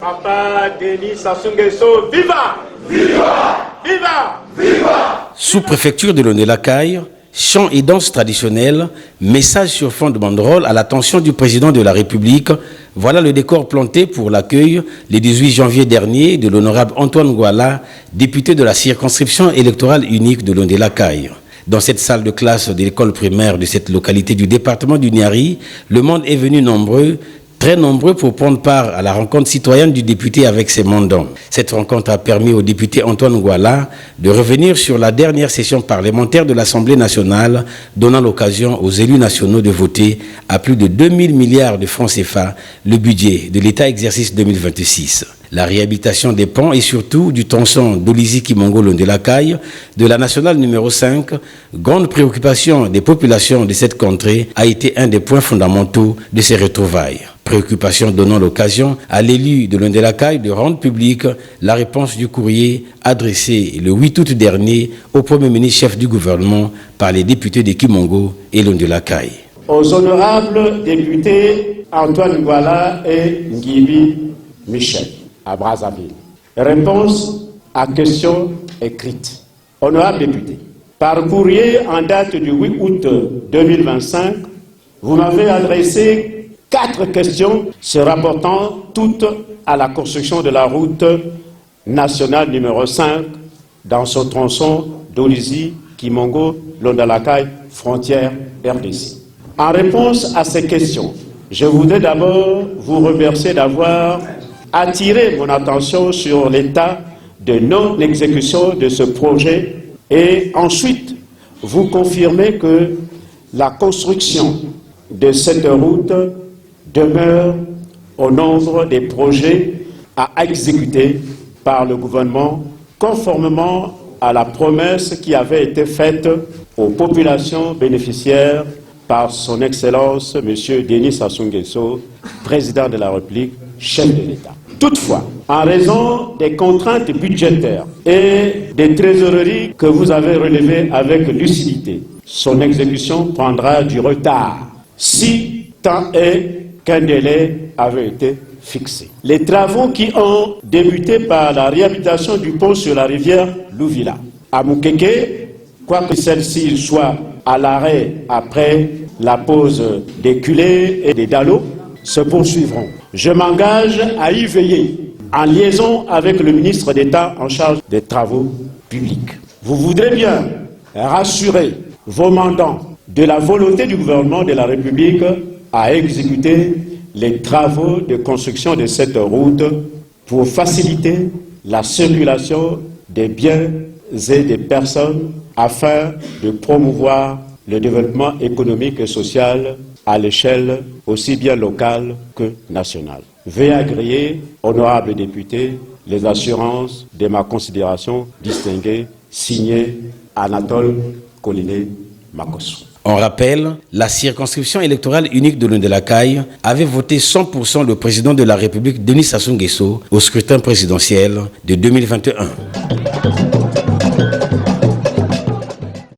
Papa Denis Sassou Nguesso, viva! Viva! Viva! Viva! Sous-préfecture de Londé-la-Caille, chants et danses traditionnels, messages sur fond de banderole à l'attention du président de la République. Voilà le décor planté pour l'accueil le 18 janvier dernier de l'honorable Antoine Ngouala, député de la circonscription électorale unique de Londé-la-Caille. Dans cette salle de classe de l'école primaire de cette localité du département du Niari, le monde est venu nombreux, très nombreux pour prendre part à la rencontre citoyenne du député avec ses mandants. Cette rencontre a permis au député Antoine Ngouala de revenir sur la dernière session parlementaire de l'Assemblée nationale, donnant l'occasion aux élus nationaux de voter à plus de 2000 milliards de francs CFA le budget de l'État exercice 2026. La réhabilitation des ponts et surtout du tronçon d'Olizy-Kimongo Londé-la-Caille de la nationale numéro 5, grande préoccupation des populations de cette contrée, a été un des points fondamentaux de ces retrouvailles. Préoccupation donnant l'occasion à l'élu de Londé-la-Caille de rendre publique la réponse du courrier adressé le 8 août dernier au Premier ministre chef du gouvernement par les députés de Kimongo et Londé-la-Caille. Aux honorables députés Antoine Ngouala et Ngibi Michel à Brazzaville. Réponse à question écrite. Honorable député, par courrier en date du 8 août 2025, vous m'avez adressé 4 questions se rapportant toutes à la construction de la route nationale numéro 5 dans ce tronçon d'Olizy-Kimongo, Londé-la-Caille, frontière RDC. En réponse à ces questions, je voudrais d'abord vous remercier d'avoir attiré mon attention sur l'état de non-exécution de ce projet et ensuite vous confirmer que la construction de cette route demeure au nombre des projets à exécuter par le gouvernement conformément à la promesse qui avait été faite aux populations bénéficiaires par son Excellence M. Denis Sassou Nguesso, président de la République, chef de l'État. Toutefois, en raison des contraintes budgétaires et des trésoreries que vous avez relevées avec lucidité, son exécution prendra du retard, si tant est qu'un délai avait été fixé. Les travaux qui ont débuté par la réhabilitation du pont sur la rivière Louvila à Moukeke, quoique celle-ci soit à l'arrêt après la pose des culées et des dallots, se poursuivront. Je m'engage à y veiller en liaison avec le ministre d'État en charge des travaux publics. Vous voudrez bien rassurer vos mandants de la volonté du gouvernement de la République à exécuter les travaux de construction de cette route pour faciliter la circulation des biens et des personnes afin de promouvoir le développement économique et social à l'échelle aussi bien locale que nationale. Veuillez agréer, honorables députés, les assurances de ma considération distinguée, signée Anatole Coliné Makosso. On rappelle, la circonscription électorale unique de Londé-la-Caille avait voté 100% le président de la République Denis Sassou Nguesso au scrutin présidentiel de 2021.